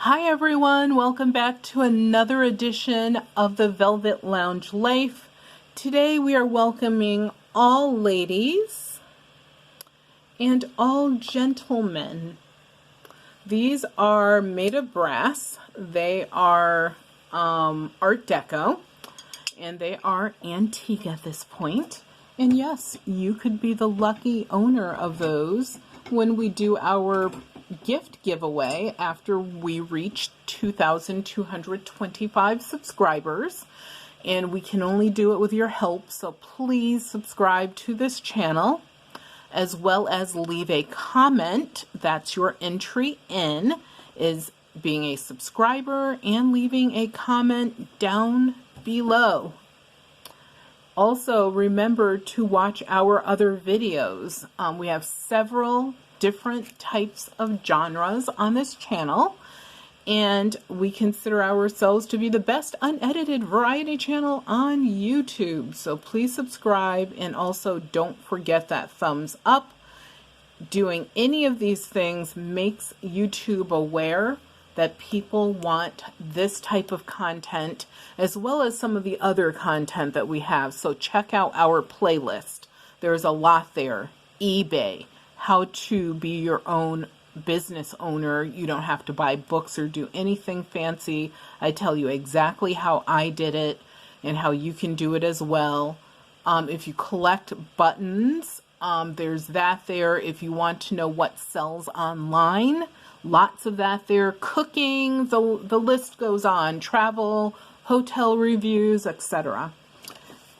Hi everyone, welcome back to another edition of the Velvet Lounge Life. Today we are welcoming all ladies and all gentlemen. These are made of brass. They are Art Deco and they are antique at this point. And yes, you could be the lucky owner of those when we do our gift giveaway after we reach 2,225 subscribers, and we can only do it with your help, so please subscribe to this channel as well as leave a comment. That's your entry in, is being a subscriber and leaving a comment down below. Also, remember to watch our other videos. We have several different types of genres on this channel, and we consider ourselves to be the best unedited variety channel on YouTube. So please subscribe, and also don't forget that thumbs up. Doing any of these things makes YouTube aware that people want this type of content, as well as some of the other content that we have. So check out our playlist. There's a lot there. eBay, how to be your own business owner. You don't have to buy books or do anything fancy. I tell you exactly how I did it and how you can do it as well. If you collect buttons, there's that there. If you want to know what sells online, lots of that there. Cooking, the list goes on. Travel, hotel reviews, etc.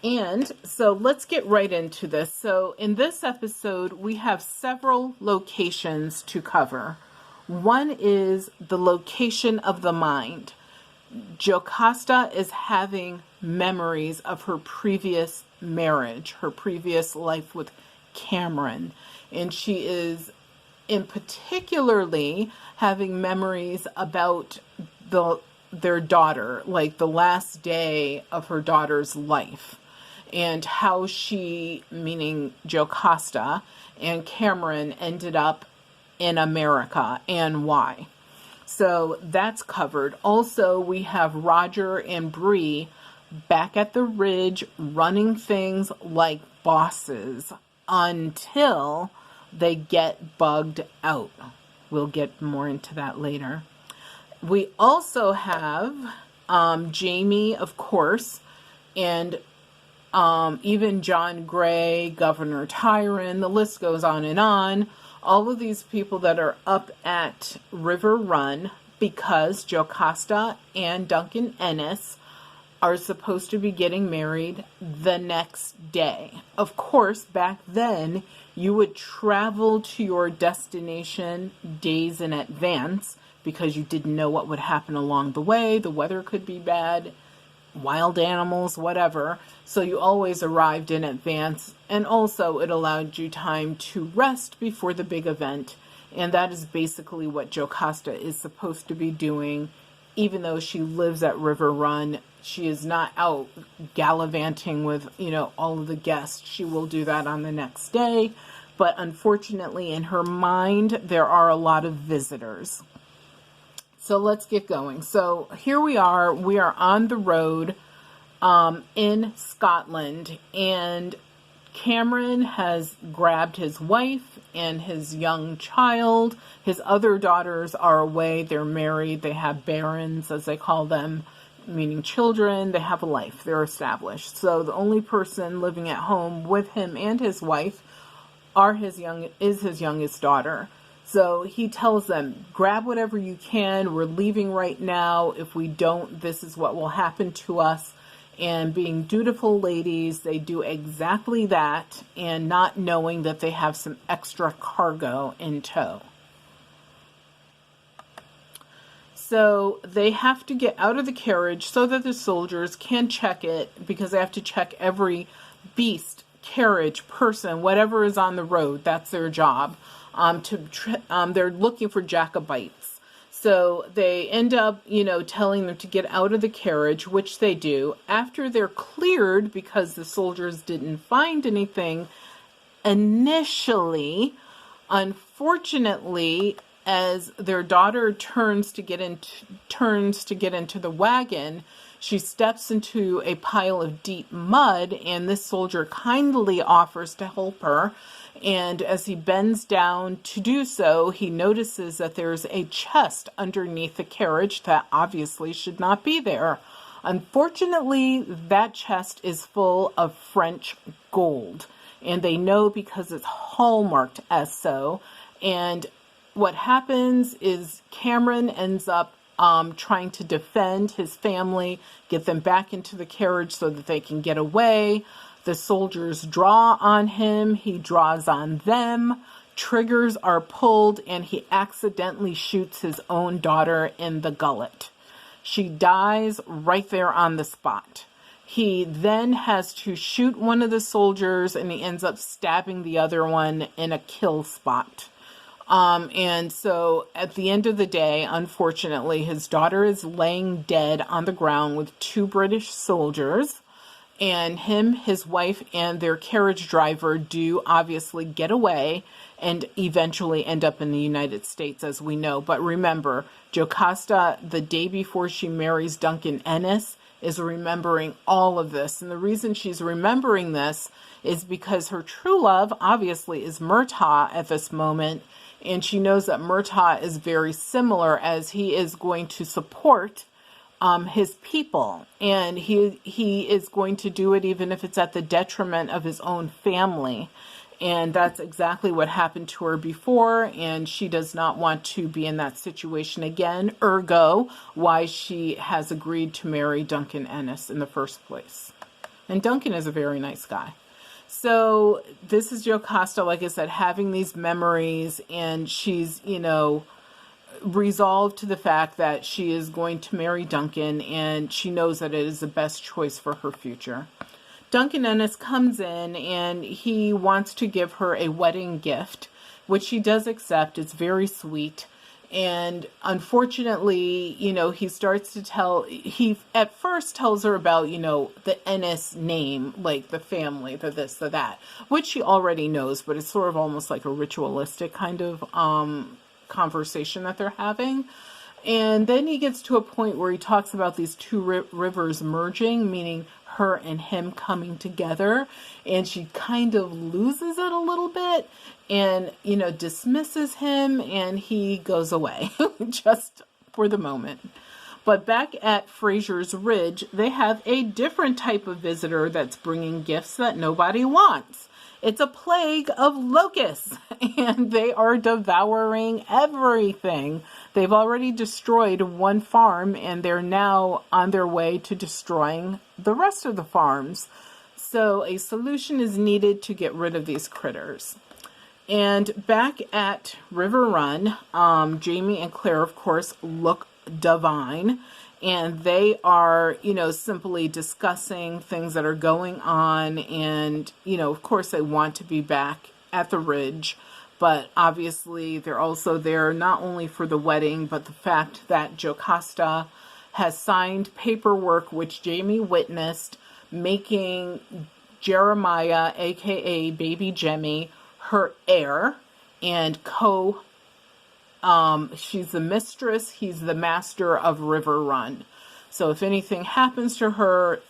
And so let's get right into this. So in this episode, we have several locations to cover. One is the location of the mind. Jocasta is having memories of her previous marriage, her previous life with Cameron. And she is in particularly having memories about their daughter, like the last day of her daughter's life, and how she, meaning Jocasta, and Cameron ended up in America and why. So that's covered. Also, we have Roger and Bree back at the Ridge running things like bosses until they get bugged out. We'll get more into that later. We also have Jamie, of course, and even John Gray, Governor Tyron, the list goes on and on. All of these people that are up at Riverrun because Jocasta and Duncan Ennis are supposed to be getting married the next day. Of course, back then, you would travel to your destination days in advance because you didn't know what would happen along the way. The weather could be bad, wild animals, whatever. So you always arrived in advance, and also it allowed you time to rest before the big event. And that is basically what Jocasta is supposed to be doing. Even though she lives at Riverrun, she is not out gallivanting with, all of the guests. She will do that on the next day. But unfortunately, in her mind, there are a lot of visitors. So let's get going. So here we are on the road in Scotland, and Cameron has grabbed his wife and his young child. His other daughters are away. They're married. They have barons, as they call them, meaning children. They have a life. They're established. So the only person living at home with him and his wife is his youngest daughter. So he tells them, grab whatever you can. We're leaving right now. If we don't, this is what will happen to us. And being dutiful ladies, they do exactly that, and not knowing that they have some extra cargo in tow. So they have to get out of the carriage so that the soldiers can check it, because they have to check every beast, carriage, person, whatever is on the road. That's their job. They're looking for Jacobites. So they end up, telling them to get out of the carriage, which they do. After they're cleared, because the soldiers didn't find anything initially, unfortunately, as their daughter turns to get into the wagon, she steps into a pile of deep mud, and this soldier kindly offers to help her. And as he bends down to do so, he notices that there's a chest underneath the carriage that obviously should not be there. Unfortunately, that chest is full of French gold, and they know because it's hallmarked as so. And what happens is Cameron ends up trying to defend his family, get them back into the carriage so that they can get away. The soldiers draw on him, he draws on them, triggers are pulled, and he accidentally shoots his own daughter in the gullet. She dies right there on the spot. He then has to shoot one of the soldiers, and he ends up stabbing the other one in a kill spot. And so at the end of the day, unfortunately, his daughter is laying dead on the ground with 2 British soldiers, and him, his wife, and their carriage driver do obviously get away and eventually end up in the United States, as we know. But remember, Jocasta, the day before she marries Duncan Ennis, is remembering all of this. And the reason she's remembering this is because her true love, obviously, is Murtagh at this moment. And she knows that Murtagh is very similar, as he is going to support his people. And he is going to do it even if it's at the detriment of his own family. And that's exactly what happened to her before. And she does not want to be in that situation again. Ergo, why she has agreed to marry Duncan Ennis in the first place. And Duncan is a very nice guy. So this is Jocasta, like I said, having these memories, and she's, resolved to the fact that she is going to marry Duncan, and she knows that it is the best choice for her future. Duncan Ennis comes in, and he wants to give her a wedding gift, which she does accept. It's very sweet. And unfortunately, he starts to he at first tells her about, the Ennis name, like the family, the this, the that, which she already knows, but it's sort of almost like a ritualistic kind of conversation that they're having. And then he gets to a point where he talks about these 2 rivers merging, meaning her and him coming together, and she kind of loses it a little bit and, dismisses him, and he goes away just for the moment. But back at Fraser's Ridge, they have a different type of visitor that's bringing gifts that nobody wants. It's a plague of locusts, and they are devouring everything. They've already destroyed one farm, and they're now on their way to destroying the rest of the farms. So a solution is needed to get rid of these critters. And back at Riverrun, Jamie and Claire, of course, look divine. And they are, simply discussing things that are going on. And, of course, they want to be back at the Ridge. But obviously, they're also there not only for the wedding, but the fact that Jocasta has signed paperwork, which Jamie witnessed, making Jeremiah, a.k.a. Baby Jemmy, her heir and she's the mistress, he's the master of Riverrun. So if anything happens to her,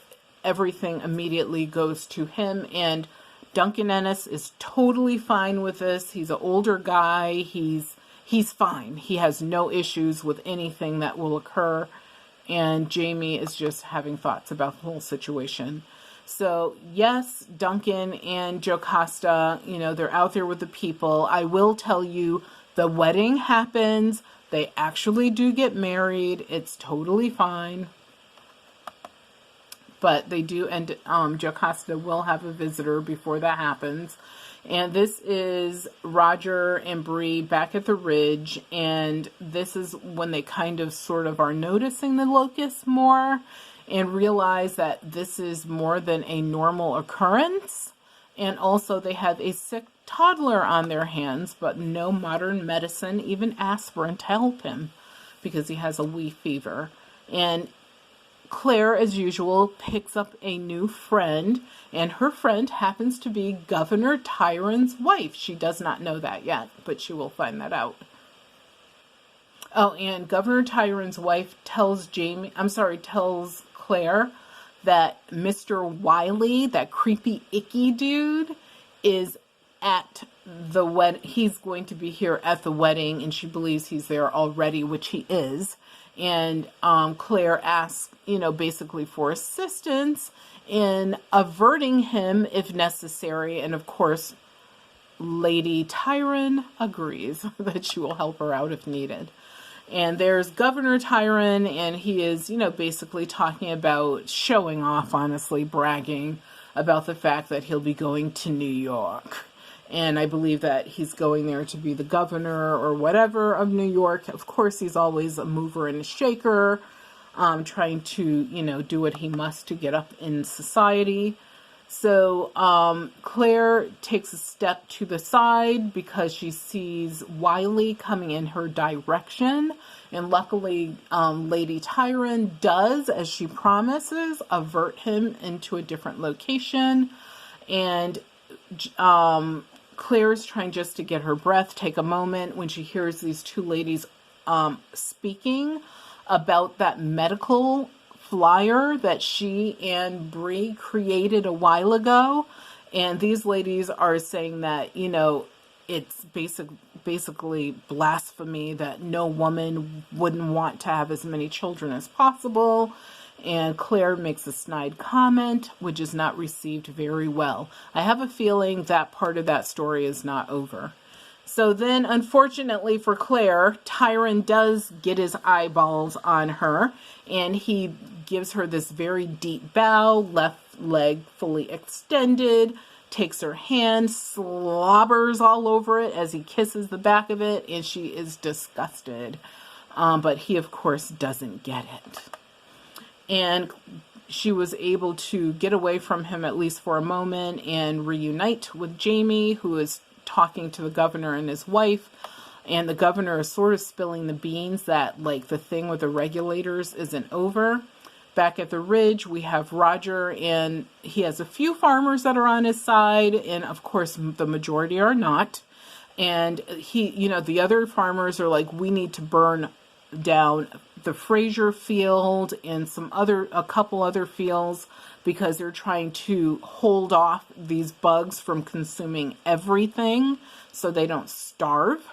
everything immediately goes to him. And Duncan Ennis is totally fine with this. He's an older guy. He's fine. He has no issues with anything that will occur. And Jamie is just having thoughts about the whole situation. So yes, Duncan and Jocasta, they're out there with the people. I will tell you, the wedding happens. They actually do get married. It's totally fine. But they do, and Jocasta will have a visitor before that happens. And this is Roger and Bree back at the Ridge. And this is when they kind of sort of are noticing the locusts more and realize that this is more than a normal occurrence. And also they have a sick toddler on their hands, but no modern medicine, even aspirin, to help him because he has a wee fever. And Claire, as usual, picks up a new friend, and her friend happens to be Governor Tyron's wife. She does not know that yet, but she will find that out. Oh, and Governor Tyron's wife tells tells Claire that Mr. Wylie, that creepy, icky dude, is at the he's going to be here at the wedding, and she believes he's there already, which he is. And Claire asks, basically for assistance in averting him if necessary. And of course, Lady Tyron agrees that she will help her out if needed. And there's Governor Tyron, and he is, basically talking about showing off, honestly, bragging about the fact that he'll be going to New York. And I believe that he's going there to be the governor or whatever of New York. Of course, he's always a mover and a shaker, trying to, do what he must to get up in society. So Claire takes a step to the side because she sees Wylie coming in her direction. And luckily, Lady Tyron does, as she promises, avert him into a different location. And Claire's trying just to get her breath, take a moment when she hears these two ladies speaking about that medical flyer that she and Bree created a while ago. And these ladies are saying that, it's basically blasphemy, that no woman wouldn't want to have as many children as possible. And Claire makes a snide comment, which is not received very well. I have a feeling that part of that story is not over. So then, unfortunately for Claire, Tyron does get his eyeballs on her, and he gives her this very deep bow, left leg fully extended, takes her hand, slobbers all over it as he kisses the back of it, and she is disgusted. But he, of course, doesn't get it. And she was able to get away from him at least for a moment and reunite with Jamie, who is talking to the governor and his wife. And the governor is sort of spilling the beans that, the thing with the regulators isn't over. Back at the Ridge, we have Roger, and he has a few farmers that are on his side, and of course the majority are not. And he, the other farmers are like, we need to burn down the Fraser field and a couple other fields because they're trying to hold off these bugs from consuming everything so they don't starve,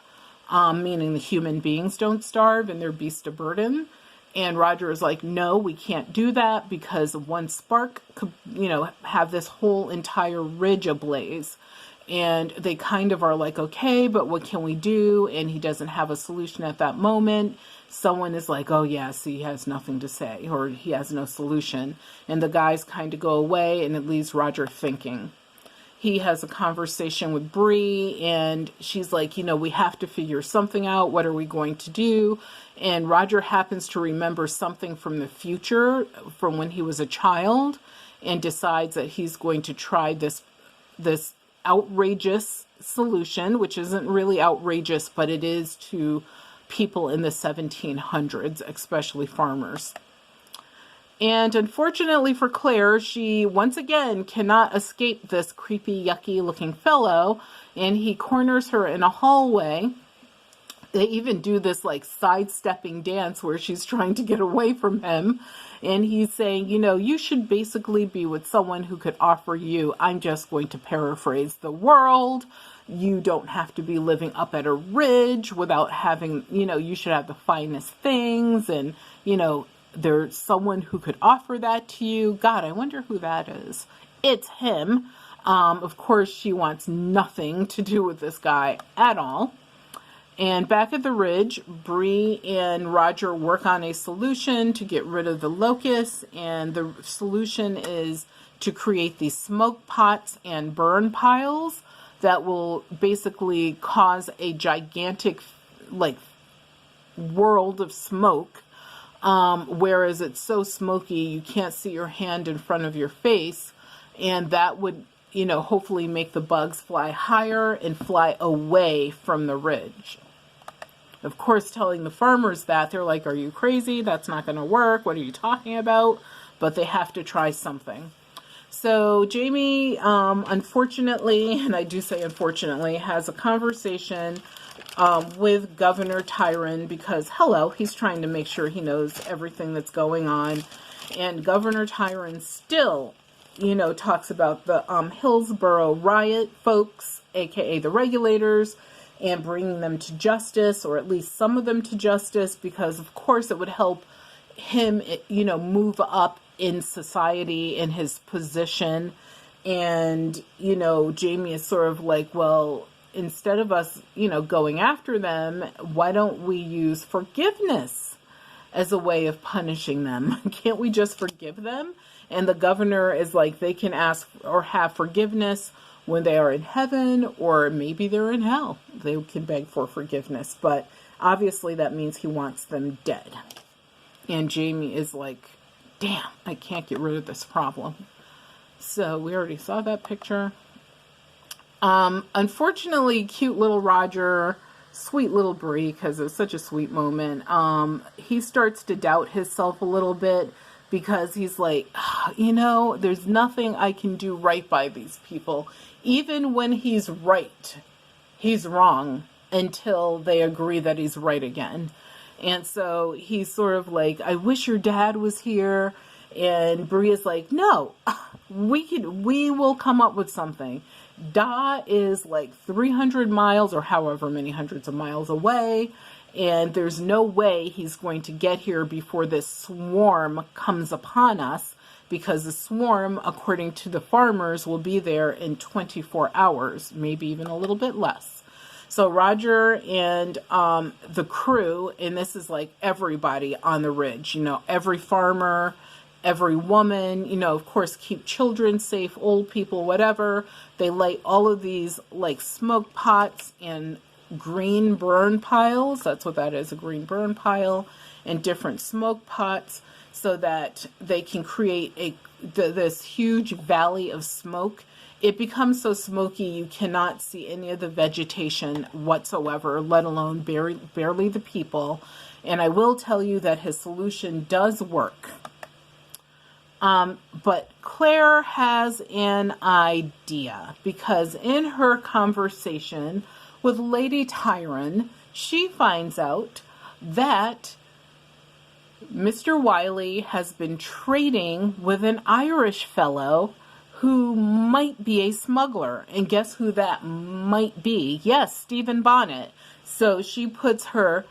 meaning the human beings don't starve and they're beast of burden. And Roger is like, no, we can't do that because one spark could, have this whole entire ridge ablaze. And they kind of are like, okay, but what can we do? And he doesn't have a solution at that moment. Someone is like, oh yes, he has nothing to say, or he has no solution. And the guys kind of go away, and it leaves Roger thinking. He has a conversation with Bree, and she's like, we have to figure something out. What are we going to do? And Roger happens to remember something from the future, from when he was a child, and decides that he's going to try this outrageous solution, which isn't really outrageous, but it is to people in the 1700s, especially farmers. And unfortunately for Claire, she once again cannot escape this creepy, yucky looking fellow, and he corners her in a hallway. They even do this sidestepping dance where she's trying to get away from him. And he's saying, you should basically be with someone who could offer you, I'm just going to paraphrase, the world. You don't have to be living up at a ridge without having, you should have the finest things. And, there's someone who could offer that to you. God, I wonder who that is. It's him. Of course, she wants nothing to do with this guy at all. And back at the Ridge, Bree and Roger work on a solution to get rid of the locusts. And the solution is to create these smoke pots and burn piles that will basically cause a gigantic, world of smoke. Whereas it's so smoky, you can't see your hand in front of your face. And that would, hopefully make the bugs fly higher and fly away from the ridge. Of course, telling the farmers that, they're like, are you crazy? That's not going to work. What are you talking about? But they have to try something. So Jamie, unfortunately, and I do say unfortunately, has a conversation with Governor Tyron, because, hello, he's trying to make sure he knows everything that's going on. And Governor Tyron still, you know, talks about the Hillsborough riot folks, aka the regulators, and bringing them to justice, or at least some of them to justice, because of course it would help him, you know, move up in society in his position. And, you know, Jamie is sort of like, well, instead of us, you know, going after them, why don't we use forgiveness as a way of punishing them? Can't we just forgive them? And the governor is like, they can ask or have forgiveness when they are in heaven, or maybe they're in hell. They can beg for forgiveness, but obviously that means he wants them dead. And Jamie is like, damn, I can't get rid of this problem. So we already saw that picture. Unfortunately, cute little Roger, sweet little Bree, because it was such a sweet moment, he starts to doubt himself a little bit, because he's like, you know, there's nothing I can do right by these people. Even when he's right, he's wrong until they agree that he's right again. And so he's sort of like, I wish your dad was here. And Bree is like, no, we will come up with something. Da is like 300 miles or however many hundreds of miles away, and there's no way he's going to get here before this swarm comes upon us, because the swarm, according to the farmers, will be there in 24 hours, maybe even a little bit less. So Roger and the crew, and this is like everybody on the ridge, you know, every farmer, every woman, you know, of course, keep children safe, old people, whatever. They light all of these like smoke pots and green burn piles. That's what that is, a green burn pile, and different smoke pots, so that they can create this huge valley of smoke. It becomes so smoky you cannot see any of the vegetation whatsoever, let alone barely the people. And I will tell you that his solution does work. But Claire has an idea, because in her conversation with Lady Tyron, she finds out that Mr. Wylie has been trading with an Irish fellow who might be a smuggler. And guess who that might be? Yes, Stephen Bonnet. So she puts her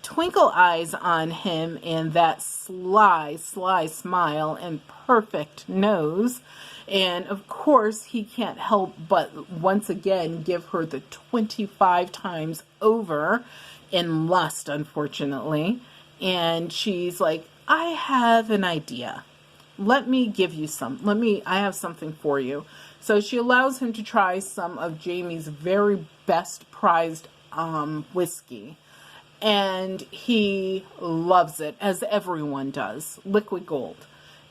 twinkle eyes on him, and that sly smile and perfect nose. And of course, he can't help but once again give her the 25 times over in lust, unfortunately. And she's like, I have an idea. Let me give you some. I have something for you. So she allows him to try some of Jamie's very best prized whiskey. And he loves it, as everyone does. Liquid gold.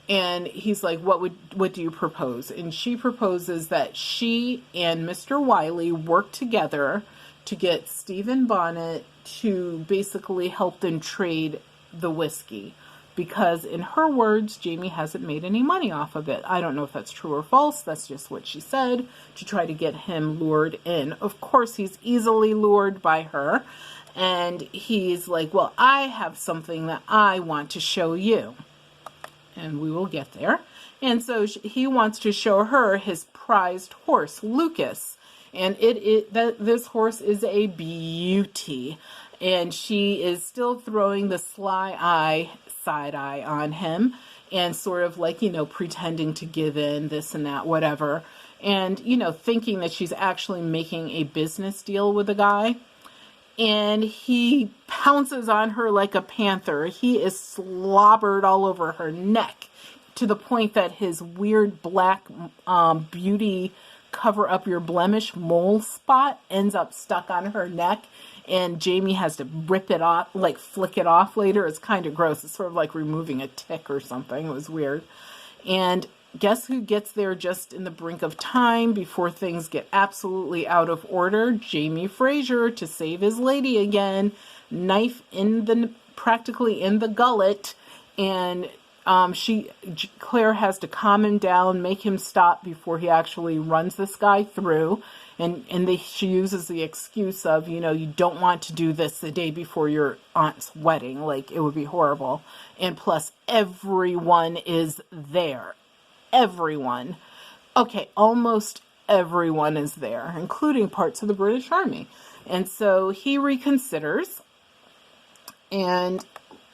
And he's like, what do you propose? And she proposes that she and Mr. Wylie work together to get Stephen Bonnet to basically help them trade the whiskey. Because in her words, Jamie hasn't made any money off of it. I don't know if that's true or false. That's just what she said, to try to get him lured in. Of course, he's easily lured by her. And he's like, well, I have something that I want to show you. And we will get there. And so he wants to show her his prized horse, Lucas. And this horse is a beauty. And she is still throwing the side eye on him. And sort of like, you know, pretending to give in, this and that, whatever. And, you know, thinking that she's actually making a business deal with the guy. And he pounces on her like a panther. He is slobbered all over her neck, to the point that his weird black beauty cover up your blemish mole spot ends up stuck on her neck. And Jamie has to rip it off, like flick it off later. It's kind of gross. It's sort of like removing a tick or something. It was weird. And guess who gets there just in the brink of time before things get absolutely out of order? Jamie Fraser, to save his lady again. Knife practically in the gullet. And Claire has to calm him down, make him stop before he actually runs this guy through. She uses the excuse of, you know, you don't want to do this the day before your aunt's wedding. Like, it would be horrible. And plus, everyone is there. Everyone. Okay, almost everyone is there, including parts of the British Army. And so he reconsiders, and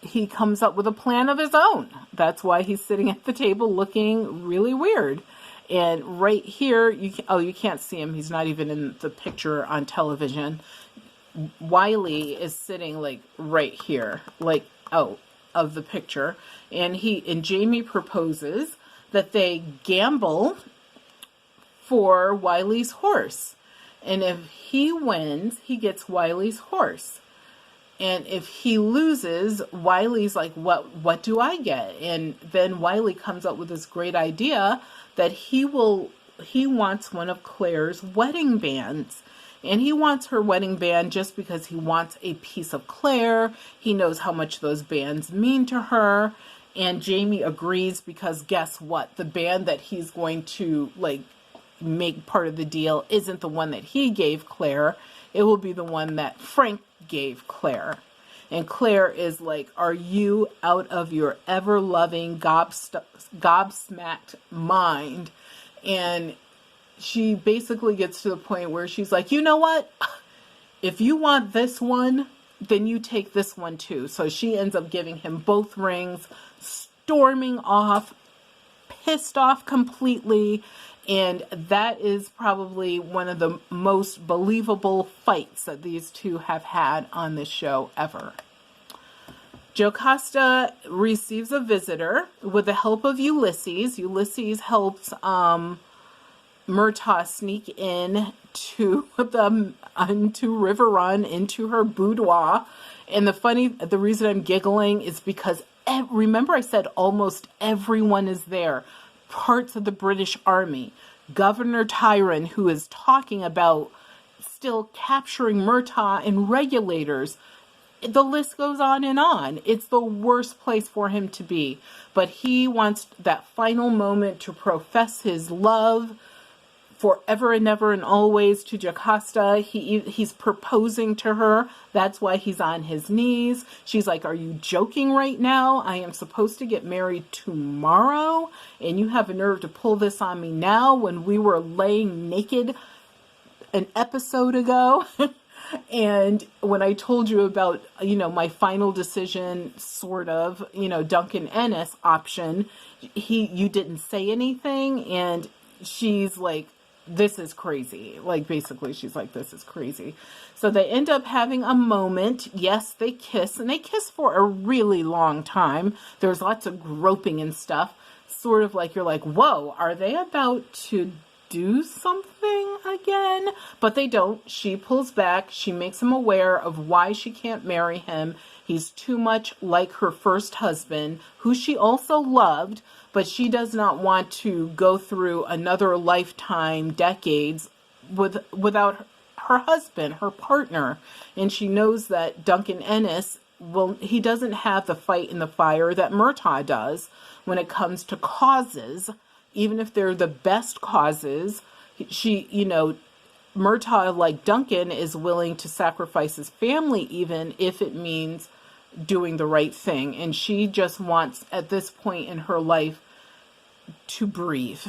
he comes up with a plan of his own. That's why he's sitting at the table looking really weird. And right here, you can't see him. He's not even in the picture on television. Wylie is sitting like right here, like out of the picture. And Jamie proposes that they gamble for Wylie's horse. And if he wins, he gets Wylie's horse. And if he loses, Wylie's like, what do I get? And then Wylie comes up with this great idea that he wants one of Claire's wedding bands. And he wants her wedding band just because he wants a piece of Claire. He knows how much those bands mean to her. And Jamie agrees because guess what? The band that he's going to like make part of the deal isn't the one that he gave Claire. It will be the one that Frank gave Claire. And Claire is like, are you out of your ever-loving gobsmacked mind? And she basically gets to the point where she's like, you know what? If you want this one, then you take this one too. So she ends up giving him both rings, storming off, pissed off completely. And that is probably one of the most believable fights that these two have had on this show ever. Jocasta receives a visitor with the help of Ulysses. Ulysses helps Murtagh sneak in to Riverrun, into her boudoir. And the reason I'm giggling is because remember I said almost everyone is there. Parts of the British Army, Governor Tyrone, who is talking about still capturing Murtagh, and regulators. The list goes on and on. It's the worst place for him to be. But he wants that final moment to profess his love forever and ever and always to Jocasta. He's proposing to her. That's why he's on his knees. She's like, are you joking right now? I am supposed to get married tomorrow, and you have a nerve to pull this on me now when we were laying naked an episode ago. And when I told you about, my final decision, sort of, Duncan Ennis option, you didn't say anything. And she's like, this is crazy. Like, basically, she's like, this is crazy. So they end up having a moment. Yes, they kiss, and they kiss for a really long time. There's lots of groping and stuff. Sort of like, you're like, whoa, are they about to do something again? But they don't. She pulls back. She makes him aware of why she can't marry him. He's too much like her first husband, who she also loved, but she does not want to go through another lifetime, decades, without her husband, her partner. And she knows that Duncan Ennis, he doesn't have the fight in the fire that Murtagh does when it comes to causes. Even if they're the best causes, Murtagh, like Duncan, is willing to sacrifice his family even if it means doing the right thing. And she just wants, at this point in her life, to breathe.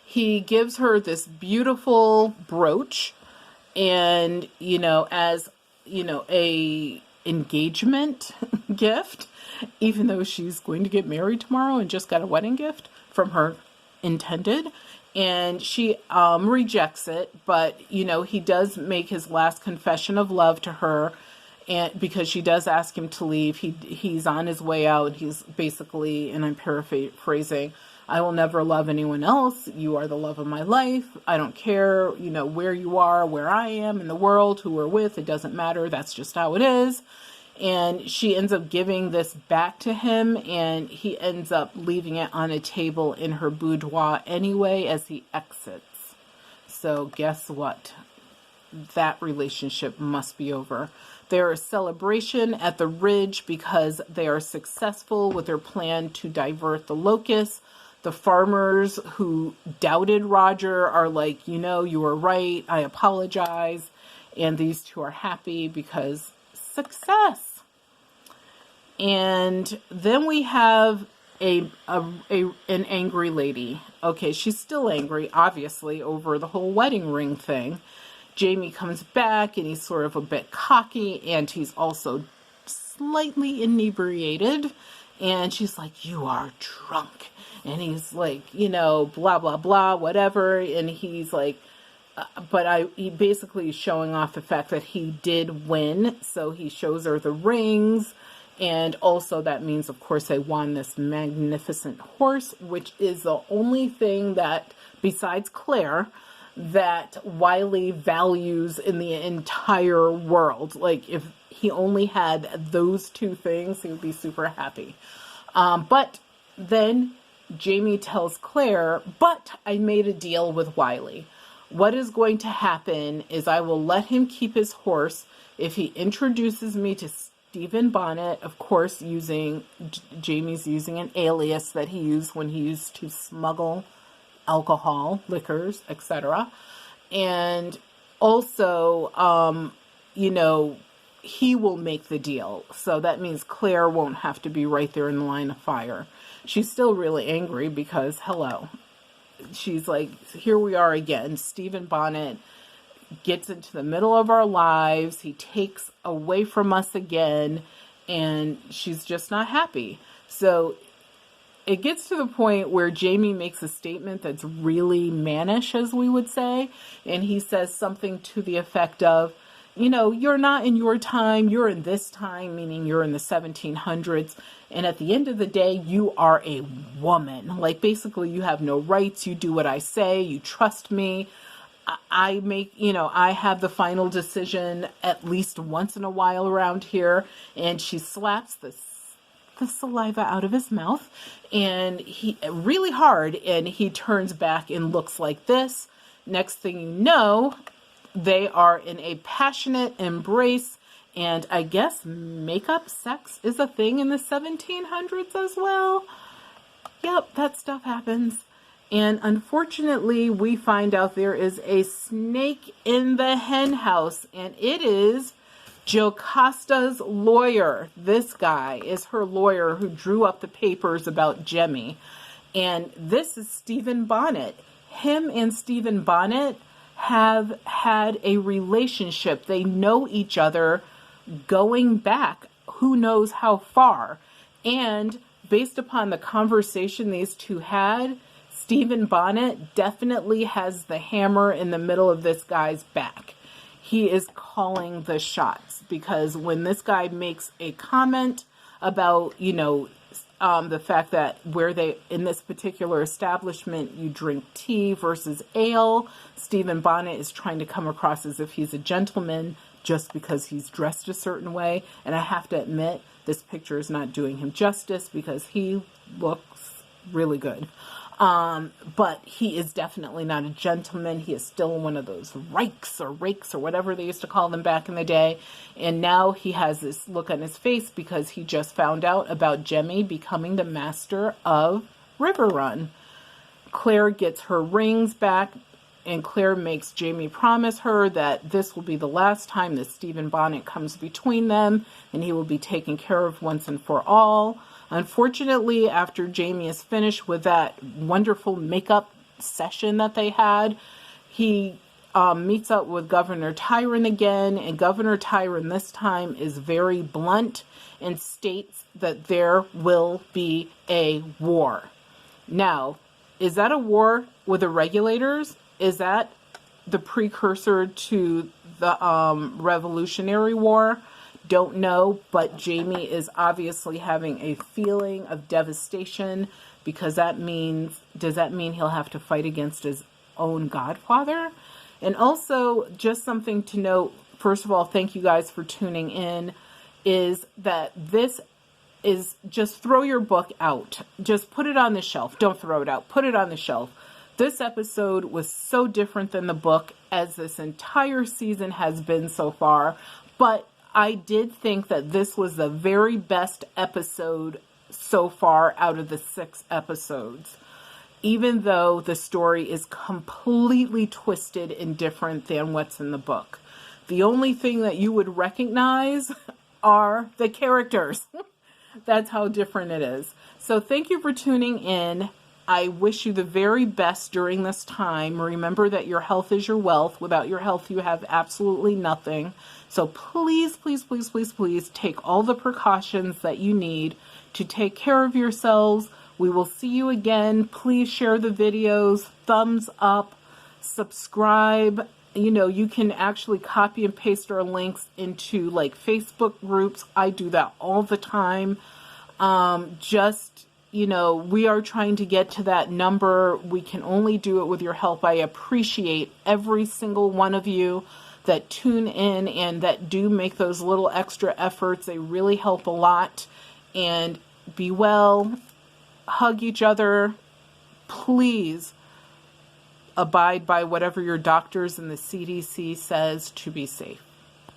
He gives her this beautiful brooch, and, as, a engagement gift, even though she's going to get married tomorrow and just got a wedding gift from her intended. And she rejects it, but, he does make his last confession of love to her, and because she does ask him to leave. He's on his way out. He's basically, and I'm paraphrasing, I will never love anyone else. You are the love of my life. I don't care, where you are, where I am in the world, who we're with. It doesn't matter. That's just how it is. And she ends up giving this back to him, and he ends up leaving it on a table in her boudoir anyway as he exits. So guess what? That relationship must be over. There is celebration at the Ridge because they are successful with their plan to divert the locust. The farmers who doubted Roger are like, you know, you were right. I apologize. And these two are happy because success. And then we have an angry lady. Okay, she's still angry, obviously, over the whole wedding ring thing. Jamie comes back and he's sort of a bit cocky, and he's also slightly inebriated. And she's like, you are drunk. And he's like, you know, blah, blah, blah, whatever. And he's like, he basically is showing off the fact that he did win. So he shows her the rings. And also that means, of course, they won this magnificent horse, which is the only thing that, besides Claire, that Wylie values in the entire world. Like, if he only had those two things, he would be super happy. But then Jamie tells Claire, but I made a deal with Wylie. What is going to happen is I will let him keep his horse if he introduces me to Stephen Bonnet, of course, Jamie's using an alias that he used when he used to smuggle alcohol, liquors, etc. And also, you know, he will make the deal. So that means Claire won't have to be right there in the line of fire. She's still really angry because, hello, she's like, here we are again. Stephen Bonnet gets into the middle of our lives. He takes away from us again, and she's just not happy. So it gets to the point where Jamie makes a statement that's really mannish, as we would say. And he says something to the effect of, you know, you're not in your time, you're in this time, meaning you're in the 1700s. And at the end of the day, you are a woman. Like, basically, you have no rights. You do what I say. You trust me. I have the final decision at least once in a while around here. And she slaps the saliva out of his mouth, and he really hard, and he turns back and looks like this. Next thing you know, they are in a passionate embrace, and I guess makeup sex is a thing in the 1700s as well. Yep, that stuff happens. And unfortunately, we find out there is a snake in the hen house, and it is Jocasta's lawyer. This guy is her lawyer who drew up the papers about Jemmy. And this is Stephen Bonnet. Him and Stephen Bonnet have had a relationship. They know each other going back who knows how far. And based upon the conversation these two had, Stephen Bonnet definitely has the hammer in the middle of this guy's back. He is calling the shots, because when this guy makes a comment about, you know, the fact that in this particular establishment, you drink tea versus ale, Stephen Bonnet is trying to come across as if he's a gentleman just because he's dressed a certain way. And I have to admit, this picture is not doing him justice because he looks really good. But he is definitely not a gentleman. He is still one of those rakes or whatever they used to call them back in the day. And now he has this look on his face because he just found out about Jemmy becoming the master of Riverrun. Claire gets her rings back, and Claire makes Jamie promise her that this will be the last time that Stephen Bonnet comes between them, and he will be taken care of once and for all. Unfortunately, after Jamie is finished with that wonderful makeup session that they had, he meets up with Governor Tyrone again, and Governor Tyrone this time is very blunt and states that there will be a war. Now, is that a war with the regulators? Is that the precursor to the Revolutionary War? Don't know, but Jamie is obviously having a feeling of devastation, because does that mean he'll have to fight against his own godfather? And also, just something to note, first of all, thank you guys for tuning in, is that this is just throw your book out. Just put it on the shelf. Don't throw it out. Put it on the shelf. This episode was so different than the book, as this entire season has been so far, but I did think that this was the very best episode so far out of the 6 episodes. even though the story is completely twisted and different than what's in the book. The only thing that you would recognize are the characters. That's how different it is. So thank you for tuning in. I wish you the very best during this time. Remember that your health is your wealth. Without your health, you have absolutely nothing. So please, please, please, please, please take all the precautions that you need to take care of yourselves. We will see you again. Please share the videos, thumbs up, subscribe. You know, you can actually copy and paste our links into like Facebook groups. I do that all the time. You know, we are trying to get to that number. We can only do it with your help. I appreciate every single one of you that tune in and that do make those little extra efforts. They really help a lot. And be well, hug each other. Please abide by whatever your doctors and the CDC says to be safe.